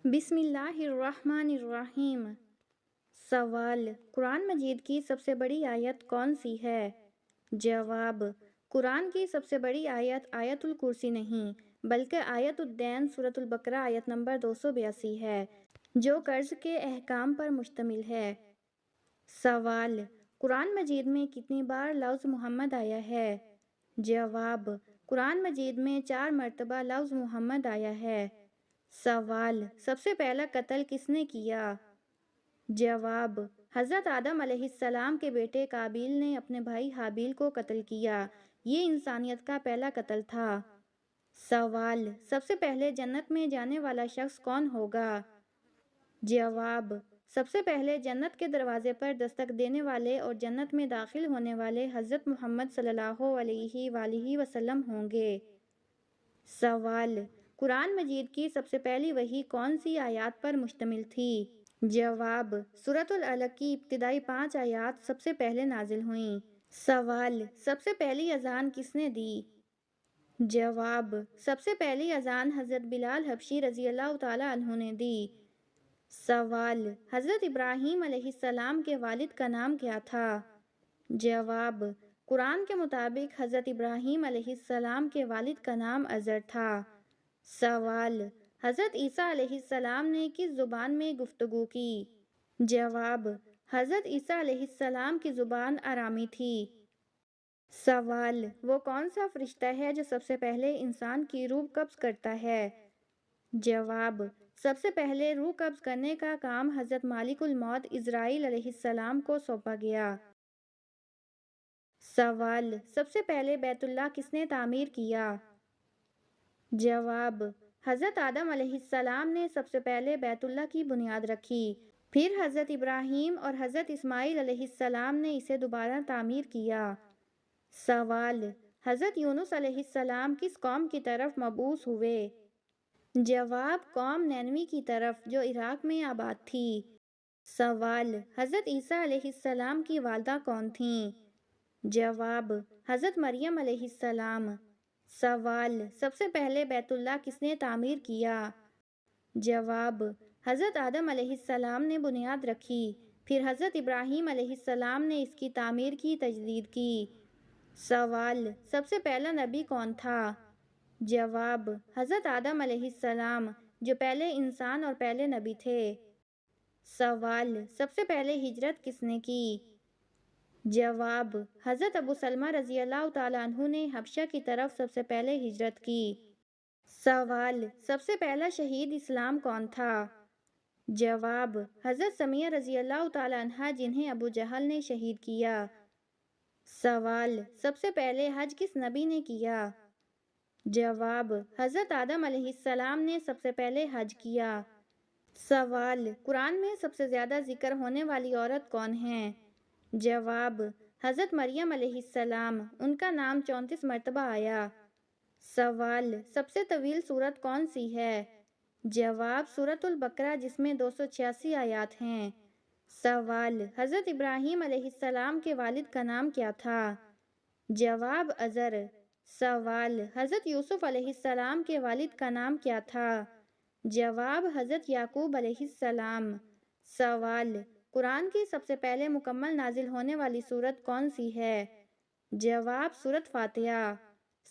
بسم اللہ الرحمن الرحیم۔ سوال: قرآن مجید کی سب سے بڑی آیت کون سی ہے؟ جواب: قرآن کی سب سے بڑی آیت آیت الکرسی نہیں بلکہ آیت الدین سورۃ البقرہ آیت نمبر 282 ہے، جو قرض کے احکام پر مشتمل ہے۔ سوال: قرآن مجید میں کتنی بار لفظ محمد آیا ہے؟ جواب: قرآن مجید میں 4 مرتبہ لفظ محمد آیا ہے۔ سوال: سب سے پہلا قتل کس نے کیا؟ جواب: حضرت آدم علیہ السلام کے بیٹے قابیل نے اپنے بھائی حابیل کو قتل کیا۔ یہ انسانیت کا پہلا قتل تھا۔ سوال: سب سے پہلے جنت میں جانے والا شخص کون ہوگا؟ جواب: سب سے پہلے جنت کے دروازے پر دستک دینے والے اور جنت میں داخل ہونے والے حضرت محمد صلی اللہ علیہ وآلہ وسلم ہوں گے۔ سوال: قرآن مجید کی سب سے پہلی وحی کون سی آیات پر مشتمل تھی؟ جواب: سورۃ العلق کی ابتدائی 5 آیات سب سے پہلے نازل ہوئیں۔ سوال: سب سے پہلی اذان کس نے دی؟ جواب: سب سے پہلی اذان حضرت بلال حبشی رضی اللہ تعالیٰ عنہ نے دی۔ سوال: حضرت ابراہیم علیہ السلام کے والد کا نام کیا تھا؟ جواب: قرآن کے مطابق حضرت ابراہیم علیہ السلام کے والد کا نام ازر تھا۔ سوال: حضرت عیسیٰ علیہ السلام نے کس زبان میں گفتگو کی؟ جواب: حضرت عیسیٰ علیہ السلام کی زبان آرامی تھی۔ سوال: وہ کون سا فرشتہ ہے جو سب سے پہلے انسان کی روح قبض کرتا ہے؟ جواب: سب سے پہلے روح قبض کرنے کا کام حضرت مالک الموت عزرائیل علیہ السلام کو سونپا گیا۔ سوال: سب سے پہلے بیت اللہ کس نے تعمیر کیا؟ جواب: حضرت آدم علیہ السلام نے سب سے پہلے بیت اللہ کی بنیاد رکھی، پھر حضرت ابراہیم اور حضرت اسماعیل علیہ السلام نے اسے دوبارہ تعمیر کیا۔ سوال: حضرت یونس علیہ السلام کس قوم کی طرف مبعوث ہوئے؟ جواب: قوم نینوی کی طرف، جو عراق میں آباد تھی۔ سوال: حضرت عیسیٰ علیہ السلام کی والدہ کون تھیں؟ جواب: حضرت مریم علیہ السلام۔ سوال: سب سے پہلے بیت اللہ کس نے تعمیر کیا؟ جواب: حضرت آدم علیہ السلام نے بنیاد رکھی، پھر حضرت ابراہیم علیہ السلام نے اس کی تعمیر کی تجدید کی۔ سوال: سب سے پہلا نبی کون تھا؟ جواب: حضرت آدم علیہ السلام، جو پہلے انسان اور پہلے نبی تھے۔ سوال: سب سے پہلے ہجرت کس نے کی؟ جواب: حضرت ابو سلمہ رضی اللہ تعالیٰ عنہ نے حبشہ کی طرف سب سے پہلے ہجرت کی۔ سوال: سب سے پہلا شہید اسلام کون تھا؟ جواب: حضرت سمیہ رضی اللہ تعالیٰ عنہا، جنہیں ابو جہل نے شہید کیا۔ سوال: سب سے پہلے حج کس نبی نے کیا؟ جواب: حضرت آدم علیہ السلام نے سب سے پہلے حج کیا۔ سوال: قرآن میں سب سے زیادہ ذکر ہونے والی عورت کون ہے؟ جواب: حضرت مریم علیہ السلام، ان کا نام 34 مرتبہ آیا۔ سوال: سب سے طویل سورت کون سی ہے؟ جواب: سورۃ البقرہ، جس میں 286 آیات ہیں۔ سوال: حضرت ابراہیم علیہ السلام کے والد کا نام کیا تھا؟ جواب: ازر۔ سوال: حضرت یوسف علیہ السلام کے والد کا نام کیا تھا؟ جواب: حضرت یعقوب علیہ السلام۔ سوال: قرآن کی سب سے پہلے مکمل نازل ہونے والی سورت کون سی ہے؟ جواب: سورۃ فاتحہ۔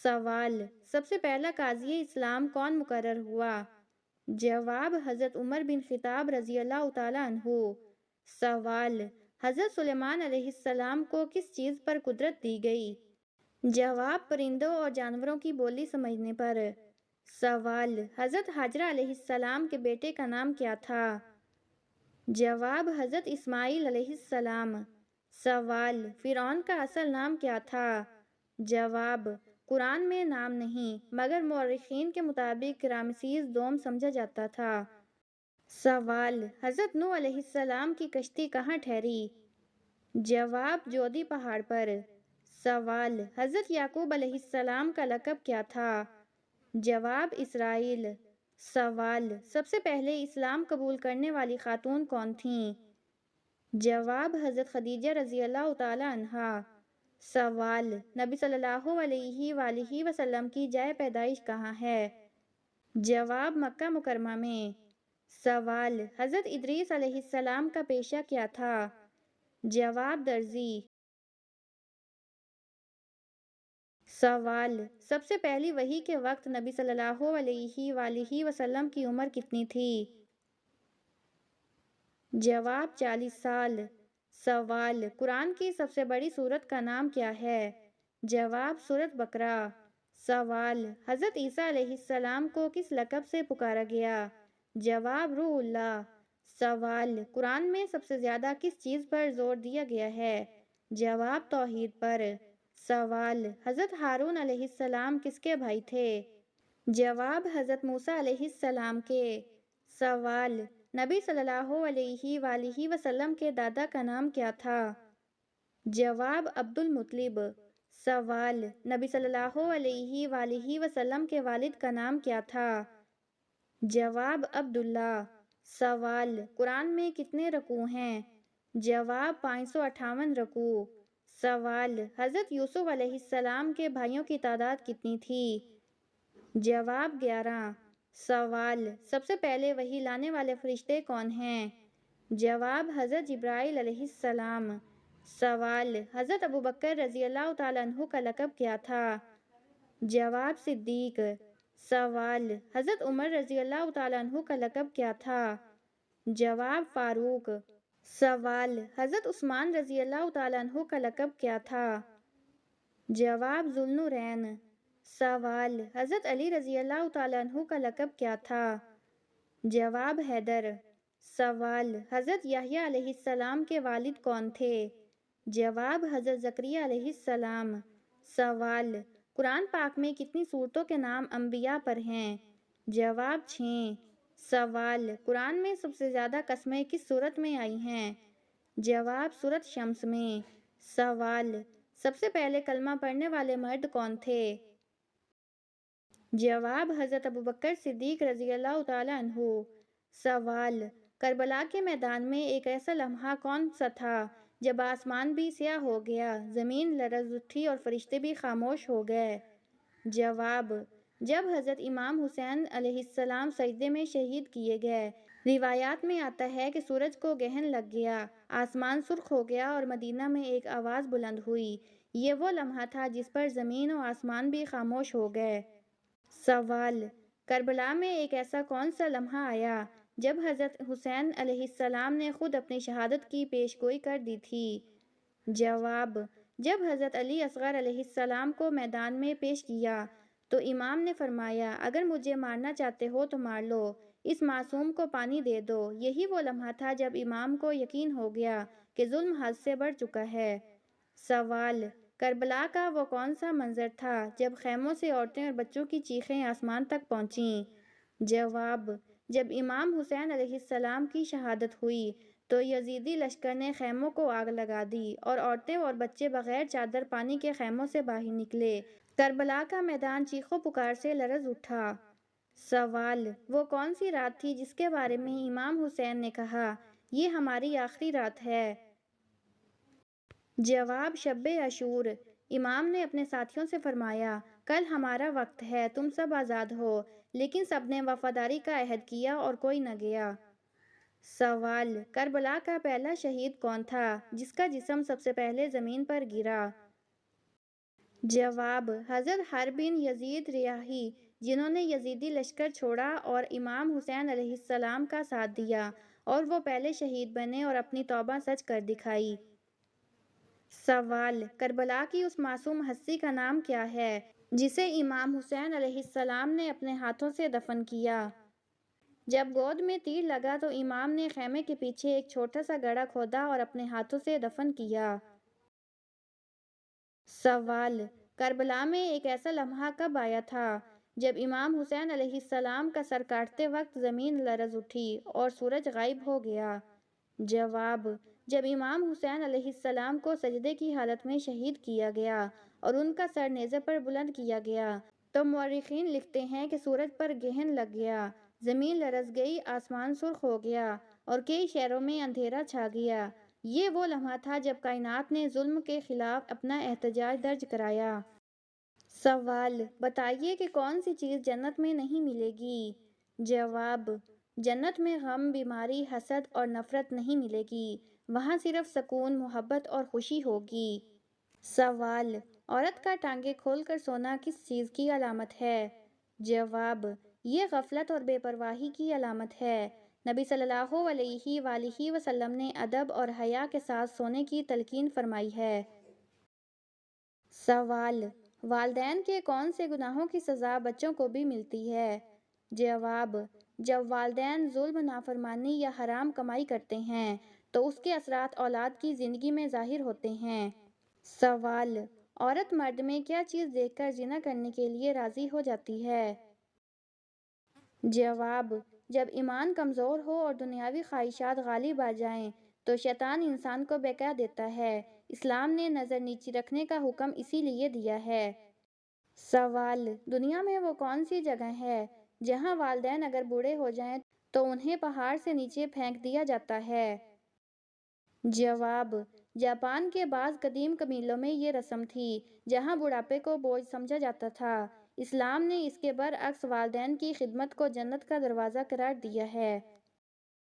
سوال: سب سے پہلا قاضی اسلام کون مقرر ہوا؟ جواب: حضرت عمر بن خطاب رضی اللہ تعالیٰ عنہ۔ سوال: حضرت سلیمان علیہ السلام کو کس چیز پر قدرت دی گئی؟ جواب: پرندوں اور جانوروں کی بولی سمجھنے پر۔ سوال: حضرت ہاجرہ علیہ السلام کے بیٹے کا نام کیا تھا؟ جواب: حضرت اسماعیل علیہ السلام۔ سوال: فرعون کا اصل نام کیا تھا؟ جواب: قرآن میں نام نہیں، مگر مورخین کے مطابق رامسیس دوم سمجھا جاتا تھا۔ سوال: حضرت نوح علیہ السلام کی کشتی کہاں ٹھہری؟ جواب: جودی پہاڑ پر۔ سوال: حضرت یعقوب علیہ السلام کا لقب کیا تھا؟ جواب: اسرائیل۔ سوال: سب سے پہلے اسلام قبول کرنے والی خاتون کون تھیں؟ جواب: حضرت خدیجہ رضی اللہ تعالیٰ عنہا۔ سوال: نبی صلی اللہ علیہ وآلہ وسلم کی جائے پیدائش کہاں ہے؟ جواب: مکہ مکرمہ میں۔ سوال: حضرت ادریس علیہ السلام کا پیشہ کیا تھا؟ جواب: درزی۔ سوال: سب سے پہلی وحی کے وقت نبی صلی اللہ علیہ وآلہ وسلم کی عمر کتنی تھی؟ جواب: 40 سال۔ سوال: قرآن کی سب سے بڑی سورت کا نام کیا ہے؟ جواب: سورۃ بقرہ۔ سوال: حضرت عیسیٰ علیہ السلام کو کس لقب سے پکارا گیا؟ جواب: روح اللہ۔ سوال: قرآن میں سب سے زیادہ کس چیز پر زور دیا گیا ہے؟ جواب: توحید پر۔ سوال: حضرت ہارون علیہ السلام کس کے بھائی تھے؟ جواب: حضرت موسیٰ علیہ السلام کے۔ سوال: نبی صلی اللہ علیہ وآلہ وسلم کے دادا کا نام کیا تھا؟ جواب: عبد المطلب۔ سوال: نبی صلی اللہ علیہ وآلہ وسلم کے والد کا نام کیا تھا؟ جواب: عبداللہ۔ سوال: قرآن میں کتنے رکوع ہیں؟ جواب: 558 رکوع۔ سوال: حضرت یوسف علیہ السلام کے بھائیوں کی تعداد کتنی تھی؟ جواب: 11۔ سوال: سب سے پہلے وحی لانے والے فرشتے کون ہیں؟ جواب: حضرت جبرائیل علیہ السلام۔ سوال: حضرت ابوبکر رضی اللہ تعالیٰ عنہ کا لقب کیا تھا؟ جواب: صدیق۔ سوال: حضرت عمر رضی اللہ تعالیٰ عنہ کا لقب کیا تھا؟ جواب: فاروق۔ سوال: حضرت عثمان رضی اللہ تعالیٰ عنہ کا لقب کیا تھا؟ جواب: ذو النورین۔ سوال: حضرت علی رضی اللہ تعالیٰ عنہ کا لقب کیا تھا؟ جواب: حیدر۔ سوال: حضرت یحییٰ علیہ السلام کے والد کون تھے؟ جواب: حضرت زکریا علیہ السلام۔ سوال: قرآن پاک میں کتنی سورتوں کے نام انبیاء پر ہیں؟ جواب: 6۔ سوال: قرآن میں سب سے زیادہ قسمیں کس سورت میں آئی ہیں؟ جواب: سورۃ شمس میں۔ سوال: سب سے پہلے کلمہ پڑھنے والے مرد کون تھے؟ جواب: حضرت ابوبکر صدیق رضی اللہ تعالیٰ عنہ۔ سوال: کربلا کے میدان میں ایک ایسا لمحہ کون سا تھا جب آسمان بھی سیاہ ہو گیا، زمین لرز اٹھی اور فرشتے بھی خاموش ہو گئے؟ جواب: جب حضرت امام حسین علیہ السلام سجدے میں شہید کیے گئے۔ روایات میں آتا ہے کہ سورج کو گرہن لگ گیا، آسمان سرخ ہو گیا اور مدینہ میں ایک آواز بلند ہوئی۔ یہ وہ لمحہ تھا جس پر زمین و آسمان بھی خاموش ہو گئے۔ سوال: کربلا میں ایک ایسا کون سا لمحہ آیا جب حضرت حسین علیہ السلام نے خود اپنی شہادت کی پیش گوئی کر دی تھی؟ جواب: جب حضرت علی اصغر علیہ السلام کو میدان میں پیش کیا تو امام نے فرمایا، اگر مجھے مارنا چاہتے ہو تو مار لو، اس معصوم کو پانی دے دو۔ یہی وہ لمحہ تھا جب امام کو یقین ہو گیا کہ ظلم حد سے بڑھ چکا ہے۔ سوال: کربلا کا وہ کون سا منظر تھا جب خیموں سے عورتیں اور بچوں کی چیخیں آسمان تک پہنچیں؟ جواب: جب امام حسین علیہ السلام کی شہادت ہوئی تو یزیدی لشکر نے خیموں کو آگ لگا دی اور عورتیں اور بچے بغیر چادر پانی کے خیموں سے باہر نکلے۔ کربلا کا میدان چیخو پکار سے لرز اٹھا۔ سوال: وہ کون سی رات تھی جس کے بارے میں امام حسین نے کہا، یہ ہماری آخری رات ہے؟ جواب: شب عاشور۔ امام نے اپنے ساتھیوں سے فرمایا، کل ہمارا وقت ہے، تم سب آزاد ہو، لیکن سب نے وفاداری کا عہد کیا اور کوئی نہ گیا۔ سوال: کربلا کا پہلا شہید کون تھا جس کا جسم سب سے پہلے زمین پر گرا؟ جواب: حضرت حرب بن یزید ریاحی، جنہوں نے یزیدی لشکر چھوڑا اور امام حسین علیہ السلام کا ساتھ دیا، اور وہ پہلے شہید بنے اور اپنی توبہ سچ کر دکھائی۔ سوال: کربلا کی اس معصوم ہستی کا نام کیا ہے جسے امام حسین علیہ السلام نے اپنے ہاتھوں سے دفن کیا؟ جب گود میں تیر لگا تو امام نے خیمے کے پیچھے ایک چھوٹا سا گڑھا کھودا اور اپنے ہاتھوں سے دفن کیا۔ سوال: کربلا میں ایک ایسا لمحہ کب آیا تھا جب امام حسین علیہ السلام کا سر کاٹتے وقت زمین لرز اٹھی اور سورج غائب ہو گیا؟ جواب: جب امام حسین علیہ السلام کو سجدے کی حالت میں شہید کیا گیا اور ان کا سر نیزے پر بلند کیا گیا تو مورخین لکھتے ہیں کہ سورج پر گرہن لگ گیا، زمین لرز گئی، آسمان سرخ ہو گیا اور کئی شہروں میں اندھیرا چھا گیا۔ یہ وہ لمحہ تھا جب کائنات نے ظلم کے خلاف اپنا احتجاج درج کرایا۔ سوال: بتائیے کہ کون سی چیز جنت میں نہیں ملے گی؟ جواب: جنت میں غم، بیماری، حسد اور نفرت نہیں ملے گی، وہاں صرف سکون، محبت اور خوشی ہوگی۔ سوال: عورت کا ٹانگیں کھول کر سونا کس چیز کی علامت ہے؟ جواب: یہ غفلت اور بے پرواہی کی علامت ہے۔ نبی صلی اللہ علیہ وآلہ وسلم نے ادب اور حیا کے ساتھ سونے کی تلقین فرمائی ہے۔ سوال: والدین کے کون سے گناہوں کی سزا بچوں کو بھی ملتی ہے؟ جواب: جب والدین ظلم، نافرمانی یا حرام کمائی کرتے ہیں تو اس کے اثرات اولاد کی زندگی میں ظاہر ہوتے ہیں۔ سوال: عورت مرد میں کیا چیز دیکھ کر زنا کرنے کے لیے راضی ہو جاتی ہے؟ جواب: جب ایمان کمزور ہو اور دنیاوی خواہشات غالب آ جائیں تو شیطان انسان کو بہکا دیتا ہے۔ اسلام نے نظر نیچی رکھنے کا حکم اسی لیے دیا ہے۔ سوال: دنیا میں وہ کون سی جگہ ہے جہاں والدین اگر بوڑھے ہو جائیں تو انہیں پہاڑ سے نیچے پھینک دیا جاتا ہے؟ جواب: جاپان کے بعض قدیم قبیلوں میں یہ رسم تھی جہاں بڑھاپے کو بوجھ سمجھا جاتا تھا۔ اسلام نے اس کے برعکس والدین کی خدمت کو جنت کا دروازہ قرار دیا ہے۔